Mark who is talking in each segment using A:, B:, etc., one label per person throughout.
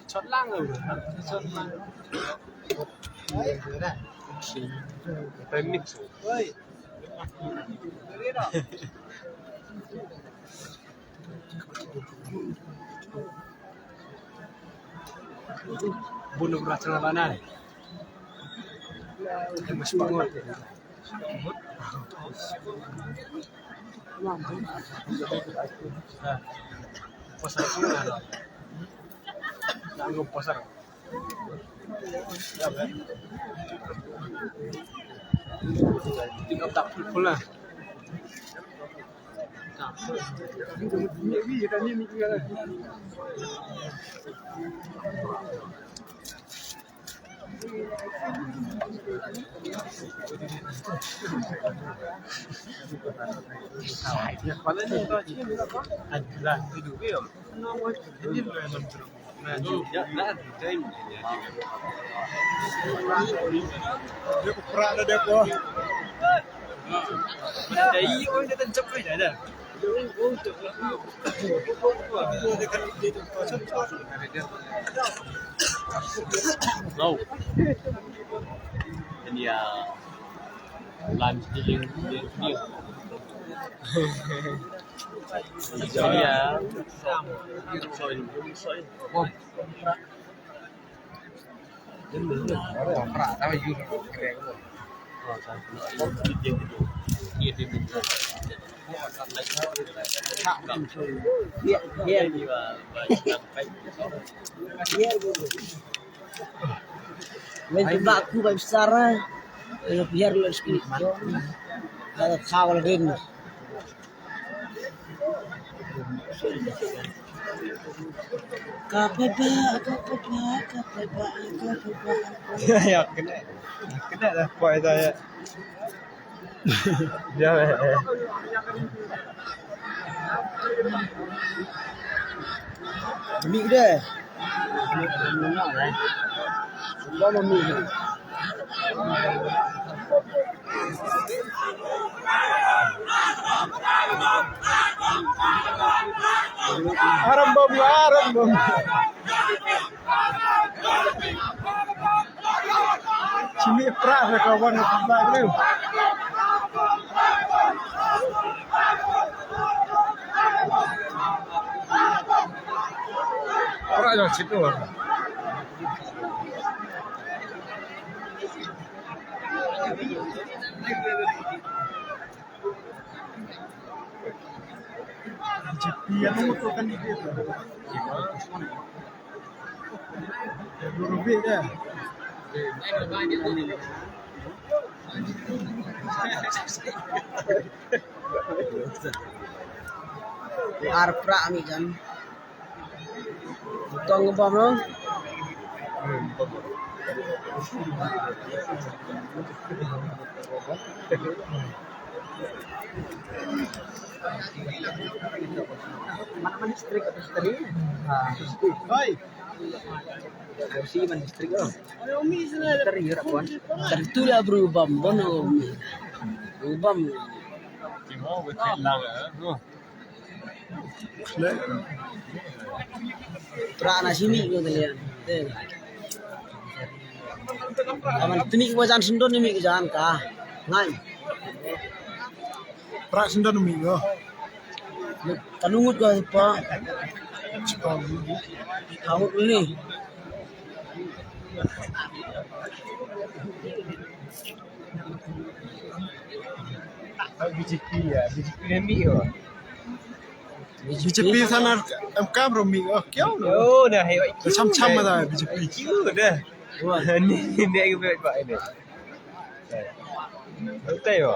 A: chót lang rồi chót lang tới mix ơi bunuh rasa mana masih bangun pasar semua nanggung pasar tinggal tak full lah adalah itu dia. Dia perak dah dia ko. Dai oi dia tancap kai dah. No. Ini ya lunch dia. Iya.
B: Mencoba aku besar, biar lu sekali. Kalau kawal rin. Kapapa.
A: Ya kena dah poin saya. Dia
B: Mik deh. Mana lah? Sudah mik.
A: Haram bom. Cimi prak kawan nak tu. Prak dah situ. Dia mengusulkan itu. Rubik dah.
B: Arpra ni kan. Tong ngebom lo. Mana listrik atau listrik?
A: Hai.
B: Si man listrik oh. Listrik kawan. Tertulah berubah bono. Berubah.
A: Timo betul lang
B: Pra na sini ko talian. Aman tini ko jan sundon ni jan ka. Ngai.
A: Prak sendiri minggu.
B: Kanungut ko pa. Kamu ni.
A: BJP ni BJP sana MK bro mi kau no.
C: Oh dah hebat.
A: Macam-macam ada BJP.
C: Cute dah. Wah ni aku buat ini. Betul ya.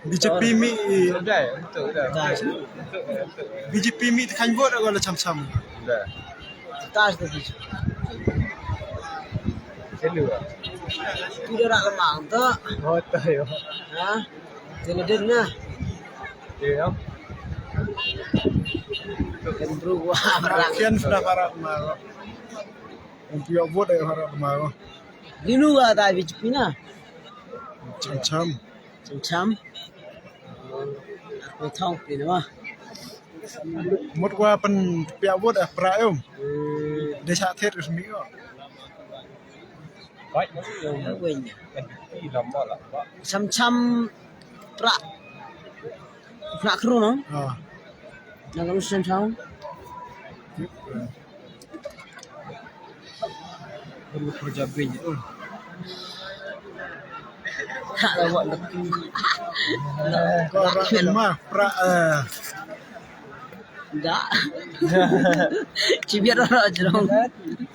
A: BJP mi
C: Betul dah.
A: BJP mi tekan vote agak macam-macam.
C: Dah.
B: Tas tu.
C: Selu.
B: Tidak nak lemang tu.
C: Hotel yo.
B: Ha? Tinidin na.
C: Yo.
B: Kan berubah berak.
A: Kian sudah para kemarin. Untuk buat dari para kemarin.
B: Dinu ka tayo BJP na.
A: Macam.
B: Cham. Aku tahu ni mah.
A: Một qua phần bèo vuốt à pra em để xạ thiết được mỹ rồi
C: Baik.
B: Quên.
C: Lama lah.
B: Cham pra. Pra kru no.
A: à
B: Nang kamu cham.
A: perlu kerja bini
B: Tak lah buat nak.
A: có orang mah pra
B: Tak. Cibir orang je dong.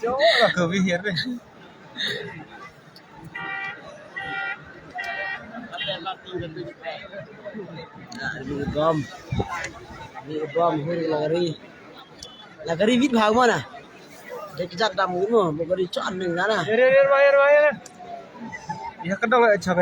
C: Jauh lah ke Wihir ni.
B: Ni bom. Huri lagari. Lagari vít भाग mà nè. Cái giặc đầm cái mà một cái chọn mình ra nè.
C: Bayar. Ya kedong lah cang.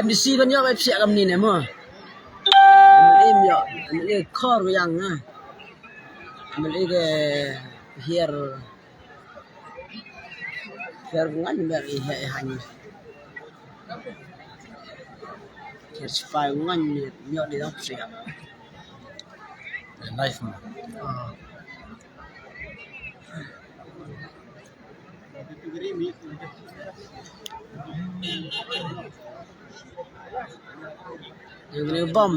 B: MDC ban nhớ FC cầm nhìn này mà. Em nhớ, em core cái yang nè. Em cái here ngan dari hanya. Here spy ngan nhớ đi đâu sih.
C: Nice man.
B: Yang ni bom.